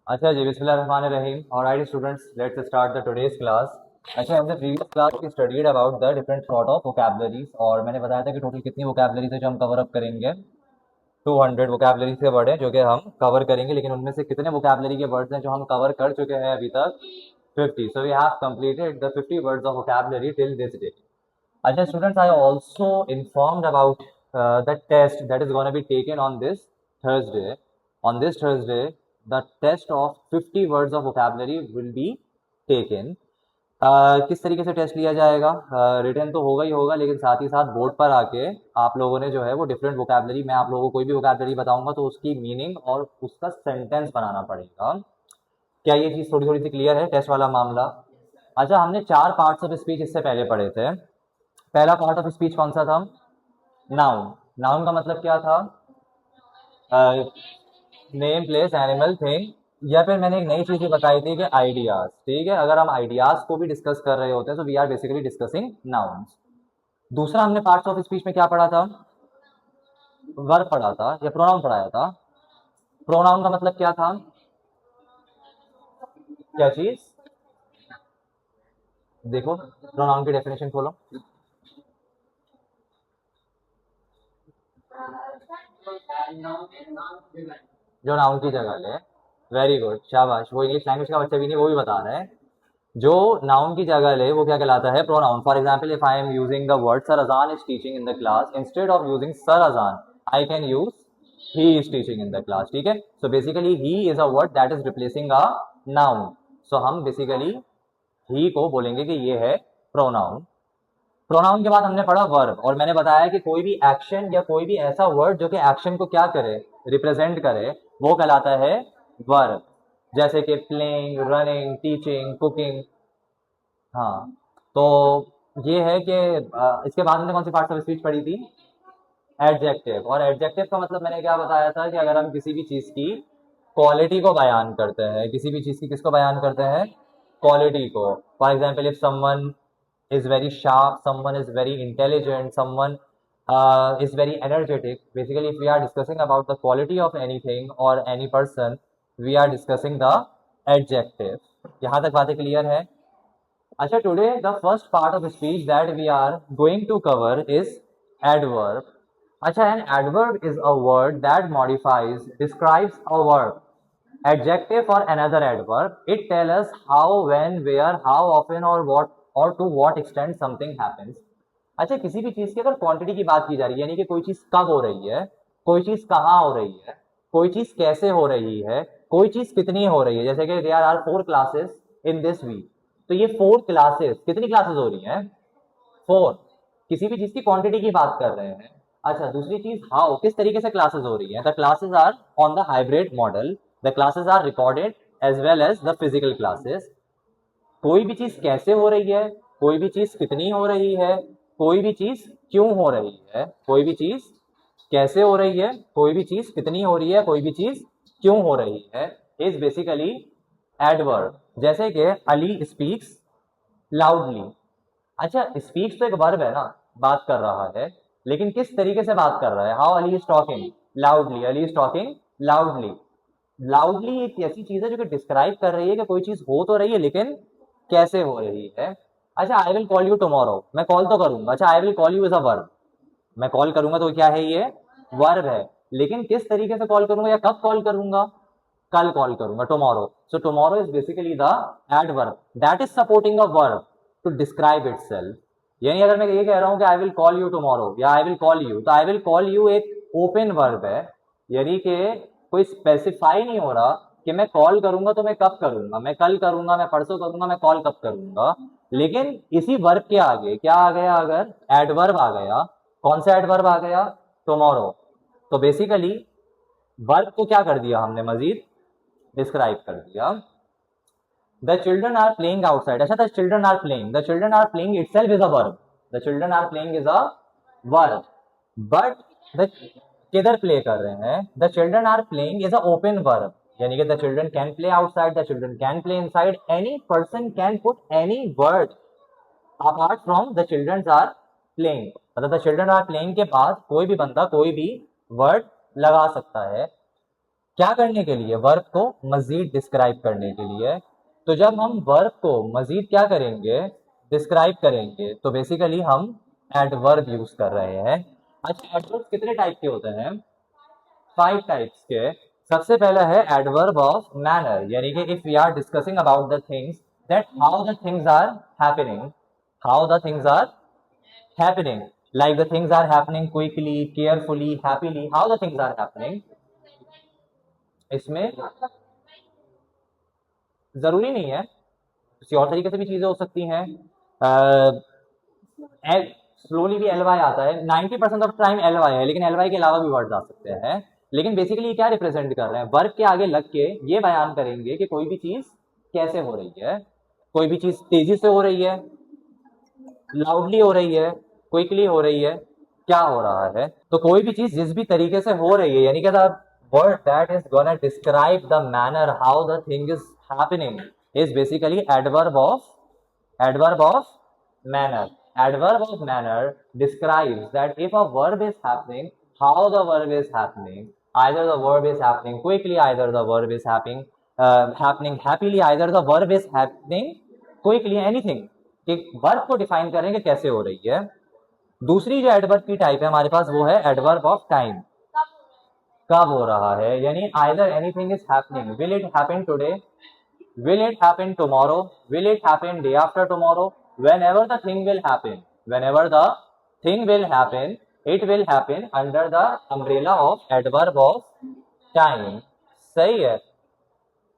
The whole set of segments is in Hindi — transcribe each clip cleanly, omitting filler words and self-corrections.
अच्छा जी, बिस्मिल्लाहिर्रहमानिर्रहीम। Alright students, let's start the today's class. अच्छा, हमने प्रीवियस क्लास की studied about the different sort of vocabularies, और मैंने बताया था कि टोटल कितनी वोकैबुलरीज है जो हम कवर अप करेंगे। 200 वोकैबुलरी के वर्ड हैं जो कि हम कवर करेंगे, लेकिन उनमें से कितने वोकैबुलरी के वर्ड्स हैं जो हम कवर कर चुके हैं अभी तक? 50। So we have completed the 50 words of vocabulary till this day. अच्छा students, I also informed about the test that is gonna be taken on this Thursday. On this Thursday, the test of 50 words of vocabulary will be taken. किस तरीके से टेस्ट लिया जाएगा? रिटर्न तो होगा ही होगा, लेकिन साथ ही साथ बोर्ड पर आके आप लोगों ने जो है वो डिफरेंट वोकैबुलरी, मैं आप लोगों को कोई भी वोकैबुलरी बताऊंगा तो उसकी मीनिंग और उसका सेंटेंस बनाना पड़ेगा। क्या ये चीज़ थोड़ी थोड़ी सी क्लियर है, टेस्ट वाला मामला? अच्छा, हमने 4 पार्ट्स ऑफ स्पीच इससे पहले पढ़े थे। पहला पार्ट ऑफ स्पीच कौन सा था? नाउन। नाउन का मतलब क्या था? Name, place, animal, thing. या फिर मैंने एक नई चीज भी बताई थी कि आइडियाज। ठीक है, अगर हम आइडियाज को भी डिस्कस कर रहे होते हैं तो we are basically discussing nouns. दूसरा हमने पार्ट्स ऑफ स्पीच में क्या पढ़ा था? वर्ब पढ़ा था या प्रोनाउन पढ़ाया था? प्रोनाउन का मतलब क्या था? क्या चीज? देखो, प्रोनाउन की डेफिनेशन खोलो। जो नाउन की जगह ले। वेरी गुड, शाबाश। वो इंग्लिश लैंग्वेज का बच्चा भी नहीं, वो भी बता रहे हैं। जो नाउन की जगह ले वो क्या कहलाता है? Pronoun. For example, if I am using the word sir Azan is teaching in the class, instead of using sir Azan I can use he is teaching in the class. ठीक है, so basically he is a word that is replacing a noun. So हम बेसिकली ही को बोलेंगे कि ये है प्रोनाउन। प्रोनाउन के बाद हमने पढ़ा वर्ब, और मैंने बताया कि कोई भी एक्शन या कोई भी ऐसा वर्ड जो कि एक्शन को क्या करे, रिप्रेजेंट करे, वो कहलाता है वर्ब। जैसे कि प्लेइंग, रनिंग, टीचिंग, कुकिंग। हाँ, तो ये है कि इसके बाद हमने कौन सी पार्ट्स ऑफ स्पीच पढ़ी थी? एडजेक्टिव। और एडजेक्टिव का मतलब मैंने क्या बताया था कि अगर हम किसी भी चीज की क्वालिटी को बयान करते हैं, किसी भी चीज की किसको बयान करते हैं? क्वालिटी को। For example, if someone is very sharp, someone is very intelligent, someone is very energetic. Basically, if we are discussing about the quality of anything or any person, we are discussing the adjective. यहाँ तक बातें क्लियर है? अच्छा, today the first part of speech that we are going to cover is adverb. अच्छा, an adverb is a word that modifies, describes a verb, adjective or another adverb. It tells us how, when, where, how often or what or to what extent something happens. अच्छा, किसी भी चीज की अगर क्वांटिटी की बात की जा रही है, यानी कि कोई चीज कब हो रही है, कोई चीज कहाँ हो रही है, कोई चीज कैसे हो रही है, कोई चीज कितनी हो रही है, जैसे कि there are 4 classes in this week, तो ये 4 क्लासेस, कितनी क्लासेस हो रही हैं? 4। किसी भी चीज की क्वांटिटी की बात कर रहे हैं। अच्छा, दूसरी चीज हाउ, किस तरीके से क्लासेस हो रही हैं? The classes are on the hybrid model, the classes are recorded as well as the physical classes. कोई भी चीज कैसे हो रही है, कोई भी चीज कितनी हो रही है, कोई भी चीज क्यों हो रही है, कोई भी चीज कैसे हो रही है, कोई भी चीज कितनी हो रही है, कोई भी चीज क्यों हो रही है, इज बेसिकली एडवर्ब। जैसे कि अली स्पीक्स लाउडली। अच्छा, स्पीक्स तो एक वर्ब है ना, बात कर रहा है, लेकिन किस तरीके से बात कर रहा है? How Ali is talking loudly, Ali is talking loudly. Loudly एक ऐसी चीज है जो कि डिस्क्राइब कर रही है कि कोई चीज हो तो रही है, लेकिन कैसे हो रही है। अच्छा, आई विल कॉल यू टुमारो, मैं कॉल तो करूंगा। अच्छा, आई will call you is a verb, मैं कॉल करूंगा तो क्या है? ये वर्ब है, लेकिन किस तरीके से कॉल करूंगा या कब कॉल करूंगा? कल कॉल करूंगा, tomorrow. So tomorrow is basically the adverb that is supporting a verb to describe itself. यानी अगर मैं ये कह रहा हूं कि I will call you tomorrow या आई विल कॉल यू, तो आई विल कॉल यू एक ओपन वर्ब है, यानी कि कोई स्पेसिफाई नहीं हो रहा कि मैं कॉल करूंगा तो मैं कब करूंगा, मैं कल करूंगा, मैं परसों करूंगा, मैं कॉल कब करूंगा। लेकिन इसी वर्ब के आगे क्या आ गया? अगर एडवर्ब आ गया, कौन सा एडवर्ब आ गया? टुमारो। तो बेसिकली वर्ब को क्या कर दिया हमने? मजीद डिस्क्राइब कर दिया। The children are playing outside. अच्छा, the children are playing, the children are playing itself is a verb, the children are playing is a verb. But the किधर प्ले कर रहे हैं? The children are playing is a open verb, यानी कि the children can play outside, the children can play inside, any person can put any word apart from the children are playing. मतलब द चिल्ड्रन आर प्लेइंग के बाद कोई भी बंदा कोई भी वर्ड लगा सकता है। क्या करने के लिए? वर्ब को मजीद डिस्क्राइब करने के लिए। तो जब हम वर्ब को मजीद क्या करेंगे? डिस्क्राइब करेंगे, तो बेसिकली हम एडवर्ब यूज कर रहे हैं। अच्छा, एडवर्ब कितने टाइप के होते हैं? 5 टाइप्स के। सबसे पहला है एडवर्ब ऑफ मैनर, यानी कि if we are discussing about the things that how the things are happening, how the things are happening, like the things are happening quickly, carefully, happily, how the things are happening। इसमें जरूरी नहीं है, किसी और तरीके से भी चीजें हो सकती हैं। स्लोली भी एल वाई आता है, 90% ऑफ टाइम एल वाई है, लेकिन एल वाई के अलावा भी वर्ड आ सकते हैं। लेकिन बेसिकली ये क्या रिप्रेजेंट कर रहे हैं? वर्ब के आगे लग के ये बयान करेंगे कि कोई भी चीज कैसे हो रही है। कोई भी चीज तेजी से हो रही है, लाउडली हो रही है, क्विकली हो रही है, क्या हो रहा है। तो कोई भी चीज जिस भी तरीके से हो रही है, यानी कि the word that is gonna describe the manner how the thing is happening is basically adverb of manner। Adverb of manner describes that if a verb is happening, how the verb is happening, either the verb is happening quickly, either the verb is happening happily, either the verb is happening quickly, anything। कि वर्ब को डिफाइन करें कि कैसे हो रही है। दूसरी जो एडवर्ब की टाइप है हमारे पास, वो है एडवर्ब ऑफ टाइम, कब हो रहा है। यानी either anything is happening, will it happen today, will it happen tomorrow, will it happen day after tomorrow, whenever the thing will happen, whenever the thing will happen, it will happen under the umbrella of adverb of time। सही है।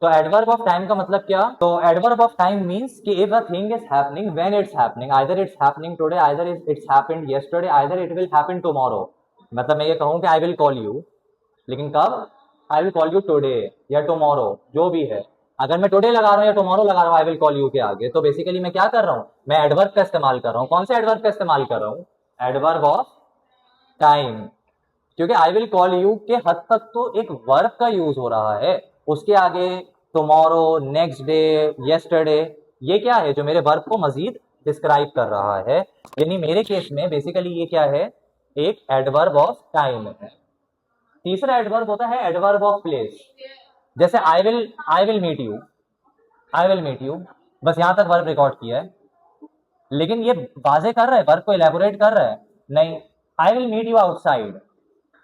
तो एडवर्ब ऑफ टाइम का मतलब क्या? तो एडवर्ब ऑफ टाइम मींस कि if a thing is happening, when it's happening, either it's happening today, either it's happened yesterday, either it will happen tomorrow. मतलब मैं ये कहूं कि आई विल कॉल यू, लेकिन कब? आई विल कॉल यू टुडे या टुमारो, जो भी है। अगर मैं टुडे लगा रहा हूं या टुमारो लगा रहा हूं आई विल कॉल यू के आगे, तो बेसिकली मैं क्या कर रहा हूं? मैं एडवर्ब का इस्तेमाल कर रहा हूं। कौन से एडवर्ब का इस्तेमाल कर रहा हूं? Adverb of time. क्योंकि आई विल कॉल यू के हद तक तो एक वर्ब का यूज हो रहा है, उसके आगे टुमारो, नेक्स्ट डे, यस्टरडे, ये क्या है? जो मेरे वर्ब को मजीद डिस्क्राइब कर रहा है। यानी मेरे केस में बेसिकली ये क्या है? एक एडवर्ब ऑफ टाइम है। तीसरा एडवर्ब होता है एडवर्ब ऑफ प्लेस। जैसे I will meet you, I will meet you, बस यहां तक वर्ब रिकॉर्ड किया है, लेकिन ये वाजे कर रहा है, वर्ब को इलेबोरेट कर रहा है? नहीं। I will meet you outside.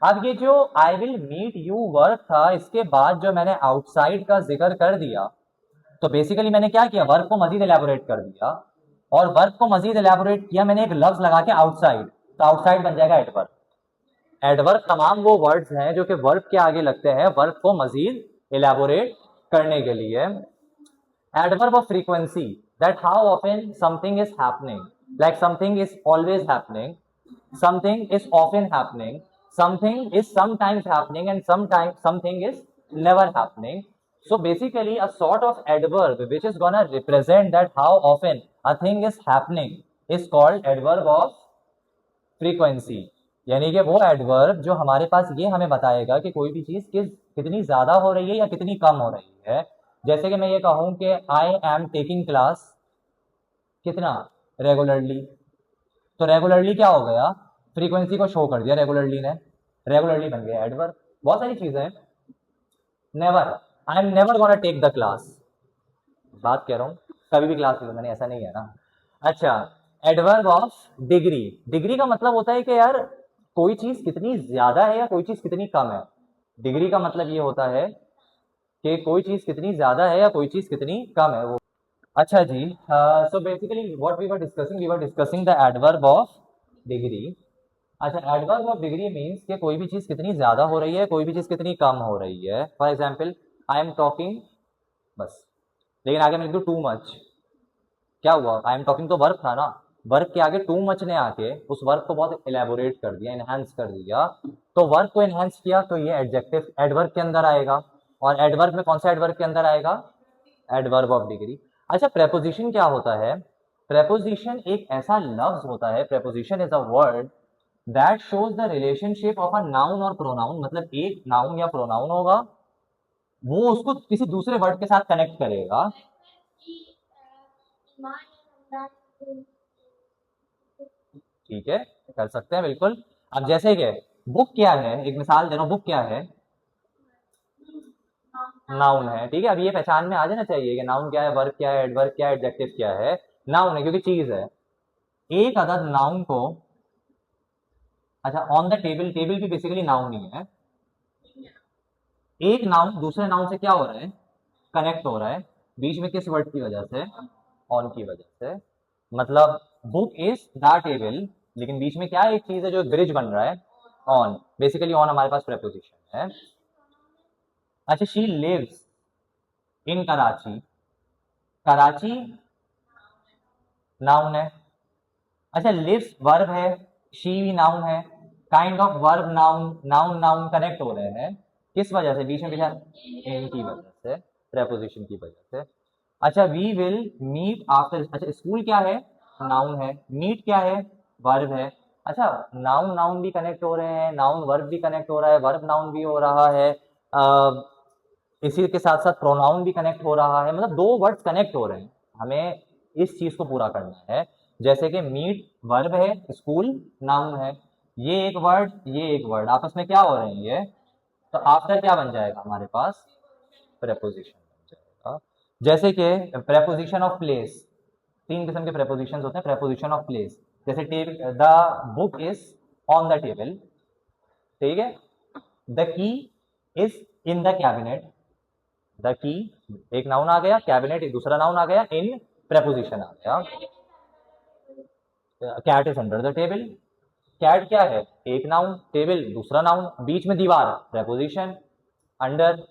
अब ये जो I will meet you verb था, इसके बाद जो मैंने आउटसाइड का जिक्र कर दिया, तो बेसिकली मैंने क्या किया? वर्ब को मजीद इलेबोरेट कर दिया, और वर्ब को मजीद इलेबोरेट किया मैंने एक लफ्ज लगा के आउटसाइड, तो आउटसाइड बन जाएगा एडवर्ब। एडवर्ब तमाम वो वर्ड्स हैं जो कि वर्ब के आगे लगते हैं वर्ब को मजीद इलेबोरेट करने के लिए। Adverb of frequency, that how often something is happening, like something is always happening, something is often happening, something is sometimes happening, and sometimes something is never happening। So basically a sort of adverb which is gonna represent that how often a thing is happening is called adverb of frequency। यानी कि वो एडवर्ब जो हमारे पास ये हमें बताएगा कि कोई भी चीज कितनी ज्यादा हो रही है या कितनी कम हो रही है। जैसे कि मैं ये कहूं कि आई एम टेकिंग क्लास कितना? रेगुलरली। तो रेगुलरली क्या हो गया? फ्रीक्वेंसी को शो कर दिया रेगुलरली ने, रेगुलरली बन गया एडवर्ब। बहुत सारी चीजें हैं। Never, I am never gonna take the class, बात कह रहा हूं कभी भी क्लास ली मैंने, ऐसा नहीं है ना। अच्छा, एडवर्ब ऑफ डिग्री। डिग्री का मतलब होता है कि यार कोई चीज कितनी ज्यादा है या कोई चीज कितनी कम है। डिग्री का मतलब ये होता है कि कोई चीज कितनी ज्यादा है या कोई चीज कितनी कम है वो। अच्छा जी, so basically what we were discussing the adverb of degree. अच्छा, एडवर्ब ऑफ डिग्री मींस कि कोई भी चीज कितनी ज्यादा हो रही है, कोई भी चीज कितनी कम हो रही है। For example, I am talking, बस, लेकिन आगे मैं लिख दूं टू मच, क्या हुआ? आई एम टॉकिंग तो वर्ब था ना, वर्ब के आगे टू मच ने आके उस वर्ब को बहुत इलेबोरेट कर दिया, एनहांस कर दिया। तो वर्ब को एनहांस किया तो ये एडजेक्टिव एडवर्ब के अंदर आएगा। और एडवर्ब में कौन सा एडवर्ब के अंदर आएगा? Adverb of degree. अच्छा, प्रेपोजिशन क्या होता है? प्रेपोजिशन एक ऐसा लफ्ज होता है, preposition is a word that shows the relationship of a noun और प्रोनाउन। मतलब एक नाउन या प्रोनाउन होगा, वो उसको किसी दूसरे वर्ड के साथ कनेक्ट करेगा। ठीक है, कर सकते हैं बिल्कुल। अब जैसे कि बुक क्या है, एक मिसाल दे रहा हूं, बुक क्या है? नाउन है, ठीक है। अब ये पहचान में आ जाना चाहिए कि नाउन क्या है, वर्ब क्या है, एडवर्ब क्या है, एडजेक्टिव क्या है। नाउन है क्योंकि चीज है। एक अदद नाउन को, अच्छा ऑन द टेबल, टेबल भी बेसिकली नाउन ही है। एक नाउन दूसरे नाउन से क्या हो रहा है, कनेक्ट हो रहा है। बीच में किस वर्ड की वजह से, ऑन की वजह से। मतलब बुक इज द टेबल, लेकिन बीच में क्या एक चीज है जो ब्रिज बन रहा है, ऑन। बेसिकली ऑन हमारे पास प्रेपोजिशन है। अच्छा, she lives in Karachi, Karachi noun है। अच्छा, लिव्स वर्ब है, शी भी नाउन है। Kind of verb noun, noun noun connect हो रहे हैं किस वजह से, बीच में पीछा इन की वजह से, प्रेपोजिशन की वजह से। अच्छा, वी विल मीट आफ्टर, अच्छा स्कूल क्या है, नाउन है। मीट क्या है, वर्ब है। अच्छा, नाउन नाउन भी कनेक्ट हो रहे हैं, नाउन वर्ब भी कनेक्ट हो रहा है, वर्ब नाउन भी हो रहा है। इसी के साथ साथ प्रोनाउन भी कनेक्ट हो रहा है, मतलब दो वर्ड्स कनेक्ट हो रहे हैं। हमें इस चीज को पूरा करना है। जैसे कि मीट वर्ब है, स्कूल नाउन है। ये एक वर्ड, ये एक वर्ड आपस में क्या हो रहे हैं ये, तो आफ्टर क्या बन जाएगा हमारे पास, प्रेपोजिशन बन जाएगा। जैसे कि प्रेपोजिशन ऑफ प्लेस, तीन किस्म के प्रेपोजिशन होते हैं। प्रेपोजिशन ऑफ प्लेस, जैसे table, the book is on the table, ठीक है। The key is in the cabinet, the key एक नाउन आ गया, कैबिनेट एक दूसरा नाउन आ गया, इन प्रेपोजिशन आ गया। Cat is under the table, cat क्या है, एक नाउन, टेबल दूसरा नाउन, बीच में दीवार preposition, under,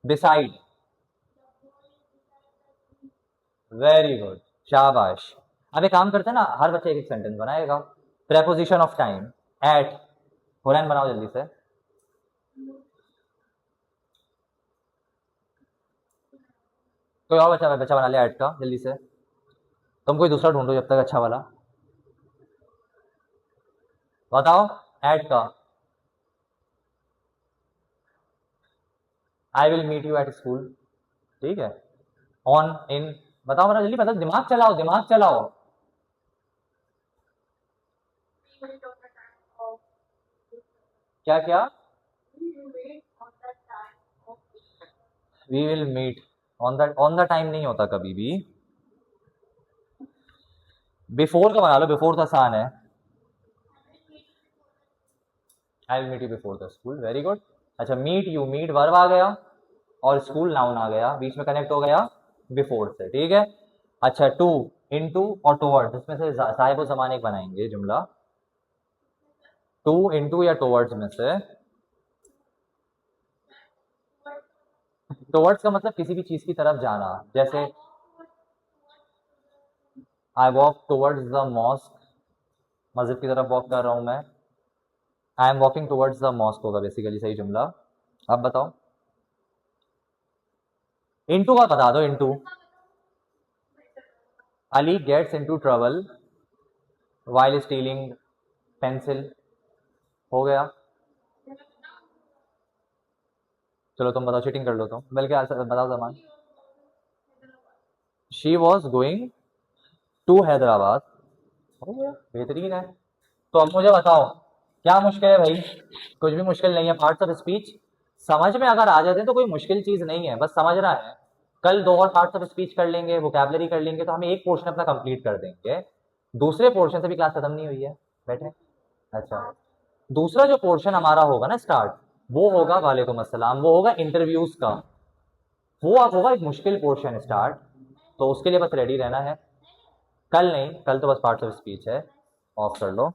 beside, very good, शाबाश। अब एक काम करते हैं ना, हर बच्चे एक एक सेंटेंस बनाएगा। Preposition of time, at, Hurain बनाओ जल्दी से। कोई और बच्चा बच्चा बना लिया एट का, जल्दी से। तुम कोई दूसरा ढूंढो जब तक अच्छा वाला। बताओ एट का। I will meet you at school, ठीक है। ऑन, इन, बताओ मेरा जल्दी, बताओ, दिमाग चलाओ, दिमाग चलाओ। क्या क्या, we will meet on the time नहीं होता कभी भी। बिफोर का बना लो, बिफोर तो आसान है। I will meet you before the school, very good. अच्छा, मीट यू, मीट वर्ब आ गया और स्कूल नाउन आ गया, बीच में कनेक्ट हो गया बिफोर से, ठीक है। अच्छा, टू, इन टू और टूवर्ड्स, इसमें से साहिब जमाने बनाएंगे जुमला। टू, इनटू या टूवर्ड्स में से। टूवर्ड्स का मतलब किसी भी चीज की तरफ जाना, जैसे I walk towards the mosque, मस्जिद की तरफ वॉक कर रहा हूं मैं। I am walking towards the mosque होगा बेसिकली सही जुमला। अब बताओ, इनटू का बता दो, into. Ali gets into trouble while stealing pencil, हो गया। चलो तुम बताओ, चीटिंग कर लो तुम, बल्कि बताओ Zaman. She was going to Hyderabad, हो गया, बेहतरीन है। तो अब मुझे बताओ क्या मुश्किल है भाई, कुछ भी मुश्किल नहीं है। पार्ट्स ऑफ स्पीच समझ में अगर आ जाते हैं तो कोई मुश्किल चीज नहीं है, बस समझना है। कल दो और पार्ट्स ऑफ स्पीच कर लेंगे, वोकैबलरी कर लेंगे, तो हम एक पोर्शन अपना कंप्लीट कर देंगे। दूसरे पोर्शन से भी क्लास खत्म नहीं हुई है, बैठे। अच्छा, दूसरा जो पोर्शन हमारा होगा ना स्टार्ट, वो होगा, वालेकुम अस्सलाम, वो होगा इंटरव्यूज का। वो अब होगा एक मुश्किल पोर्शन स्टार्ट, तो उसके लिए बस रेडी रहना है। कल नहीं, कल तो बस पार्ट्स ऑफ स्पीच है, ऑफ कर लो।